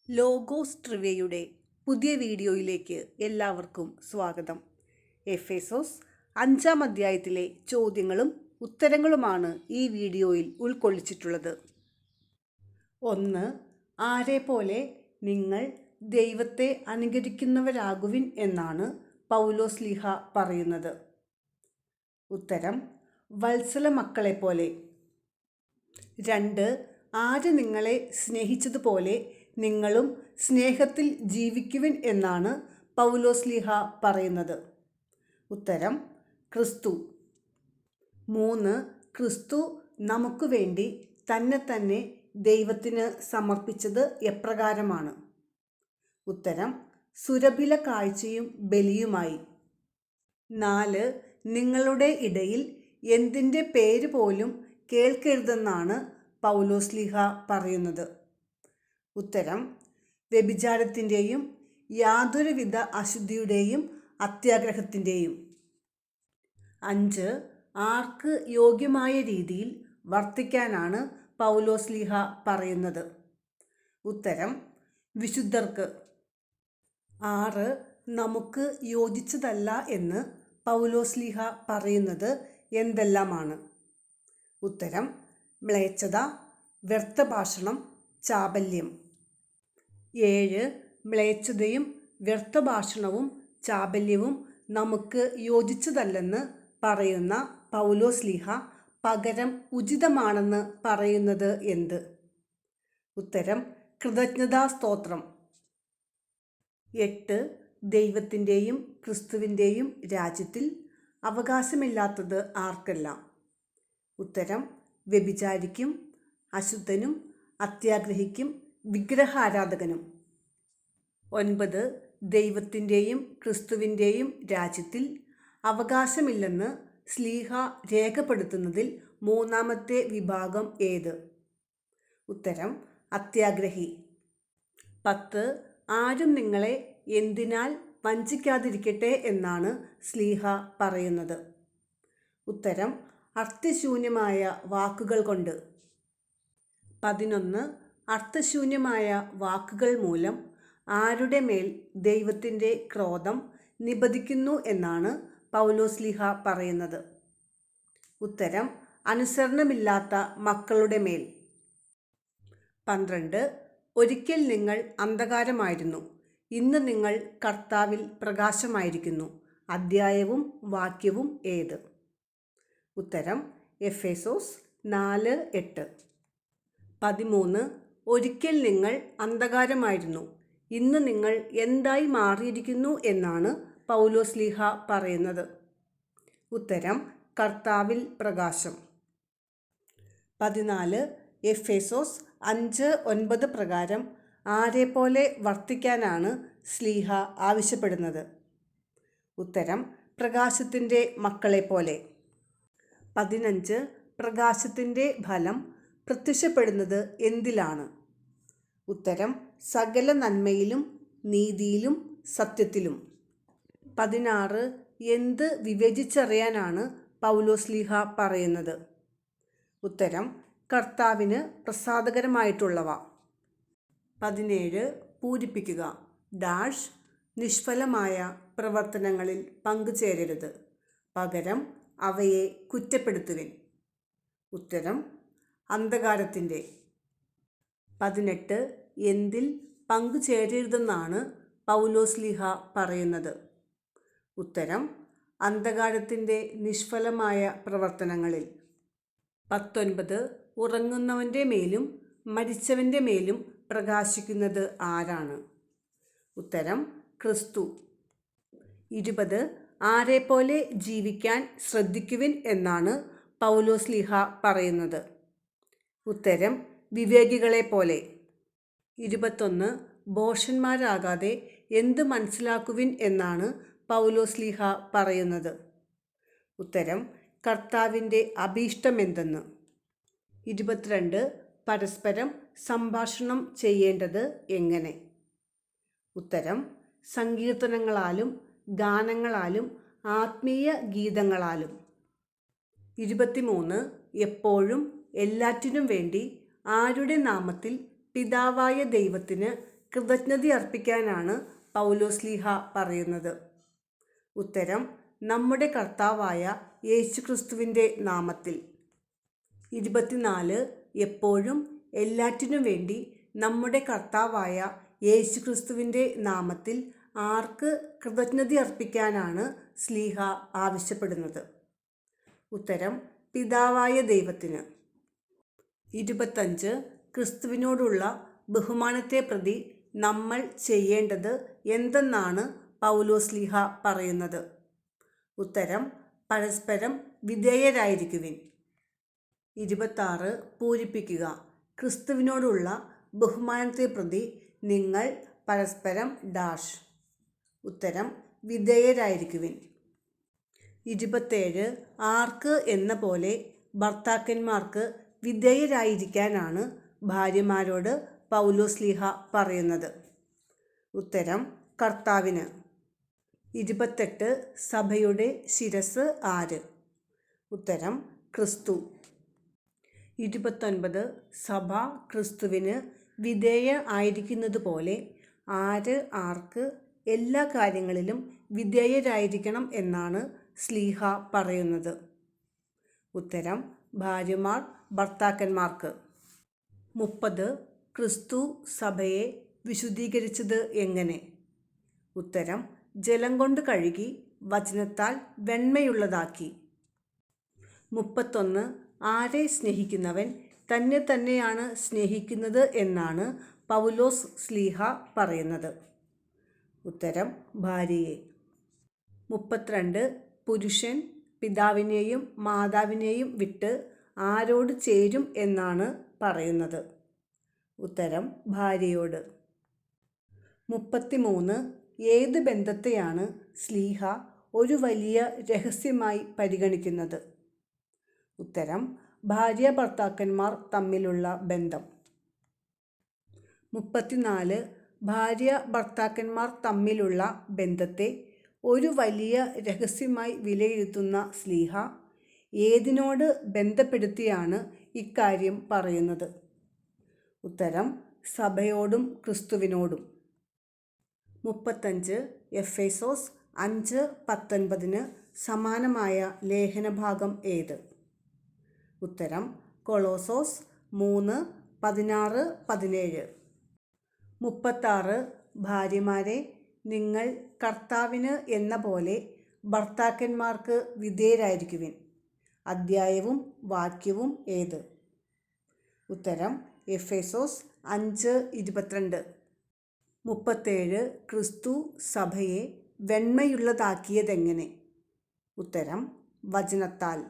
Logos ട്രിവയുടെ പുതിയ വീഡിയോയിലേക്ക് എല്ലാവർക്കും സ്വാഗതം. എഫേസോസ് 5-ാം അധ്യായത്തിലെ ചോദ്യങ്ങളും ഉത്തരങ്ങളുമാണ് ഈ വീഡിയോയിൽ ഉൾക്കൊള്ളിച്ചിട്ടുള്ളത്. 1. ആരെ പോലെ നിങ്ങൾ ദൈവത്തെ അനുകരിക്കുന്നവരാകുവിൻ എന്നാണ് പൗലോസ്ലീഹ പറയുന്നത്. ഉത്തരം: വത്സല മക്കളെപ്പോലെ. 2. ആര് നിങ്ങളെ സ്നേഹിച്ചതുപോലെ നിങ്ങളും സ്നേഹത്തിൽ ജീവിക്കുവിൻ എന്നാണ് പൗലോസ്ലീഹ പറയുന്നത്. ഉത്തരം: ക്രിസ്തു. 3. ക്രിസ്തു നമുക്ക് വേണ്ടി തന്നെ ദൈവത്തിന് സമർപ്പിച്ചത് എപ്രകാരമാണ്? ഉത്തരം: സുരഭില കാഴ്ചയും ബലിയുമായി. 4. നിങ്ങളുടെ ഇടയിൽ എന്തിൻ്റെ പേര് പോലും കേൾക്കരുതെന്നാണ് പൗലോസ്ലീഹ പറയുന്നത്. ഉത്തരം: വ്യഭിചാരത്തിൻ്റെയും യാതൊരുവിധ അശുദ്ധിയുടെയും അത്യാഗ്രഹത്തിൻ്റെയും. 5. ആർക്ക് യോഗ്യമായ രീതിയിൽ വർത്തിക്കാനാണ് പൗലോസ്ലീഹ പറയുന്നത്? ഉത്തരം: വിശുദ്ധർക്ക്. 6. നമുക്ക് യോജിച്ചതല്ല എന്ന് പൗലോസ്ലീഹ പറയുന്നത് എന്തെല്ലാമാണ്? ഉത്തരം: മ്ലേച്ഛത, വ്യർത്ഥഭാഷണം, ചാബല്യം. 7. മ്ലേച്ഛതയും വ്യർത്ഥഭാഷണവും ചാബല്യവും നമുക്ക് യോജിച്ചതല്ലെന്ന് പറയുന്ന പൗലോസ്ലീഹ പകരം ഉചിതമാണെന്ന് പറയുന്നത് എന്ത്? ഉത്തരം: കൃതജ്ഞതാസ്തോത്രം. 8. ദൈവത്തിൻ്റെയും ക്രിസ്തുവിൻ്റെയും രാജ്യത്തിൽ അവകാശമില്ലാത്തത് ആർക്കെല്ലാം? ഉത്തരം: വ്യഭിചാരിക്കും, അശുദ്ധനും, അത്യാഗ്രഹിക്കും, വിഗ്രഹാരാധകനും. 9. ദൈവത്തിൻ്റെയും ക്രിസ്തുവിൻ്റെയും രാജ്യത്തിൽ അവകാശമില്ലെന്ന് സ്ലീഹ രേഖപ്പെടുത്തുന്നതിൽ മൂന്നാമത്തെ വിഭാഗം ഏത്? ഉത്തരം: അത്യാഗ്രഹി. 10. ആരും നിങ്ങളെ എന്തിനാൽ വഞ്ചിക്കാതിരിക്കട്ടെ എന്നാണ് സ്ലീഹ പറയുന്നത്? ഉത്തരം: അർത്ഥശൂന്യമായ വാക്കുകൾ കൊണ്ട്. 11. അർത്ഥശൂന്യമായ വാക്കുകൾ മൂലം ആരുടെ മേൽ ദൈവത്തിൻ്റെ ക്രോധം നിപതിക്കുന്നു എന്നാണ് പൗലോസ്ലീഹ പറയുന്നത്? ഉത്തരം: അനുസരണമില്ലാത്ത മക്കളുടെ മേൽ. 12. ഒരിക്കൽ നിങ്ങൾ അന്ധകാരമായിരുന്നു, ഇന്ന് നിങ്ങൾ കർത്താവിൽ പ്രകാശമായിരിക്കുന്നു. അധ്യായവും വാക്യവും ഏത്? ഉത്തരം: എഫേസോസ് 4:8. 13. ഒരിക്കൽ നിങ്ങൾ അന്ധകാരമായിരുന്നു, ഇന്ന് നിങ്ങൾ എന്തായി മാറിയിരിക്കുന്നു എന്നാണ് പൗലോസ്ലീഹ പറയുന്നത്? ഉത്തരം: കർത്താവിൽ പ്രകാശം. 14. എഫേസോസ് 5:9 പ്രകാരം ആരെപ്പോലെ വർത്തിക്കാനാണ് സ്ലീഹ ആവശ്യപ്പെടുന്നത്? ഉത്തരം: പ്രകാശത്തിൻ്റെ മക്കളെപ്പോലെ. 15. പ്രകാശത്തിൻ്റെ ഫലം പ്രത്യക്ഷപ്പെടുന്നത് എന്തിലാണ്? ഉത്തരം: സകല നന്മയിലും നീതിയിലും സത്യത്തിലും. 16. എന്ത് വിവേചിച്ചറിയാനാണ് പൗലോസ്ലീഹ പറയുന്നത്? ഉത്തരം: കർത്താവിന് പ്രസാദകരമായിട്ടുള്ളവ. 17. പൂരിപ്പിക്കുക. നിഷ്ഫലമായ പ്രവർത്തനങ്ങളിൽ പങ്കുചേരരുത്, പകരം അവയെ കുറ്റപ്പെടുത്തുവിൻ. ഉത്തരം: അന്ധകാരത്തിൻ്റെ. 18. എന്തിൽ പങ്കുചേരരുതെന്നാണ് പൗലോസ്ലീഹ പറയുന്നത്? ഉത്തരം: അന്ധകാരത്തിൻ്റെ നിഷ്ഫലമായ പ്രവർത്തനങ്ങളിൽ. 19. ഉറങ്ങുന്നവൻ്റെ മേലും മരിച്ചവൻ്റെ മേലും പ്രകാശിക്കുന്നത് ആരാണ്? ഉത്തരം: ക്രിസ്തു. 20. ആരെപ്പോലെ ജീവിക്കാൻ ശ്രദ്ധിക്കുവിൻ എന്നാണ് പൗലോസ്ലീഹ പറയുന്നത്? ഉത്തരം: വിവേകികളെപ്പോലെ. 21. ഭോഷന്മാരാകാതെ എന്ത് മനസ്സിലാക്കുവിൻ എന്നാണ് പൗലോസ്ലീഹ പറയുന്നത്? ഉത്തരം: കർത്താവിൻ്റെ അഭീഷ്ടമെന്തെന്ന്. 22. പരസ്പരം സംഭാഷണം ചെയ്യേണ്ടത് എങ്ങനെ? ഉത്തരം: സങ്കീർത്തനങ്ങളാലും ഗാനങ്ങളാലും ആത്മീയ ഗീതങ്ങളാലും. 23. എപ്പോഴും എല്ലാറ്റിനും വേണ്ടി ആരുടെ നാമത്തിൽ പിതാവായ ദൈവത്തിന് കൃതജ്ഞത അർപ്പിക്കാനാണ് പൗലോസ്ലീഹ പറയുന്നത്? ഉത്തരം: നമ്മുടെ കർത്താവായ യേശുക്രിസ്തുവിൻ്റെ നാമത്തിൽ. 24. എപ്പോഴും എല്ലാറ്റിനും വേണ്ടി നമ്മുടെ കർത്താവായ യേശുക്രിസ്തുവിൻ്റെ നാമത്തിൽ ആർക്ക് കൃതജ്ഞത അർപ്പിക്കാനാണ് സ്ലീഹ ആവശ്യപ്പെടുന്നത്? ഉത്തരം: പിതാവായ ദൈവത്തിന്. 25. ക്രിസ്തുവിനോടുള്ള ബഹുമാനത്തെ പ്രതി നമ്മൾ ചെയ്യേണ്ടത് എന്തെന്നാണ് പൗലോസ്ലീഹ പറയുന്നത്? ഉത്തരം: പരസ്പരം വിധേയരായിരിക്കുവിൻ. 26. പൂരിപ്പിക്കുക. ക്രിസ്തുവിനോടുള്ള ബഹുമാനത്തെ പ്രതി നിങ്ങൾ പരസ്പരം ഡാഷ്. ഉത്തരം: വിധേയരായിരിക്കുവിൻ. 27. ആർക്ക് എന്ന പോലെ ഭർത്താക്കന്മാർക്ക് വിധേയരായിരിക്കാനാണ് ഭാര്യമാരോട് പൗലോസ്ലീഹ പറയുന്നത്? ഉത്തരം: കർത്താവിന്. 28. സഭയുടെ ശിരസ്സ് ആര്? ഉത്തരം: ക്രിസ്തു. 29. സഭ ക്രിസ്തുവിന് വിധേയ ആയിരിക്കുന്നതുപോലെ ആര് ആർക്ക് എല്ലാ കാര്യങ്ങളിലും വിധേയരായിരിക്കണം എന്നാണ് സ്ലീഹ പറയുന്നത്? ഉത്തരം: ഭാര്യമാർ ഭർത്താക്കന്മാർക്ക്. 30. ക്രിസ്തു സഭയെ വിശുദ്ധീകരിച്ചത് എങ്ങനെ? ഉത്തരം: ജലം കൊണ്ട് കഴുകി വചനത്താൽ വെണ്മയുള്ളതാക്കി. 31. ആരെ സ്നേഹിക്കുന്നവൻ തന്നെ തന്നെയാണ് സ്നേഹിക്കുന്നത് എന്നാണ് പൗലോസ് സ്ലീഹ പറയുന്നത്? ഉത്തരം: ഭാര്യയെ. 32. പുരുഷൻ പിതാവിനെയും മാതാവിനെയും വിട്ട് ആരോട് ചേരും എന്നാണ് പറയുന്നത്? ഉത്തരം: ഭാര്യയോട്. 33. ഏത് ബന്ധത്തെയാണ് സ്ലീഹ ഒരു വലിയ രഹസ്യമായി പരിഗണിക്കുന്നത്? ഉത്തരം: ഭാര്യ ഭർത്താക്കന്മാർ തമ്മിലുള്ള ബന്ധം. 34. ഭാര്യ ഭർത്താക്കന്മാർ തമ്മിലുള്ള ബന്ധത്തെ ഒരു വലിയ രഹസ്യമായി വിലയിരുത്തുന്ന സ്ലീഹ ഏതിനോട് ബന്ധപ്പെടുത്തിയാണ് ഇക്കാര്യം പറയുന്നത്? ഉത്തരം: സഭയോടും ക്രിസ്തുവിനോടും. 35. എഫേസോസ് 5:19 സമാനമായ ലേഖനഭാഗം ഏത്? ഉത്തരം: കൊളോസോസ് 3:16-17. 36. ഭാര്യമാരെ, നിങ്ങൾ കർത്താവിന് എന്ന പോലെ ഭർത്താക്കന്മാർക്ക് വിധേയരായിരിക്കുവിൻ. അധ്യായവും വാക്യവും ഏത്? ഉത്തരം: എഫേസോസ് 5:22. 37. ക്രിസ്തു സഭയെ വെണ്മയുള്ളതാക്കിയതെങ്ങനെ? ഉത്തരം: വചനത്താൽ.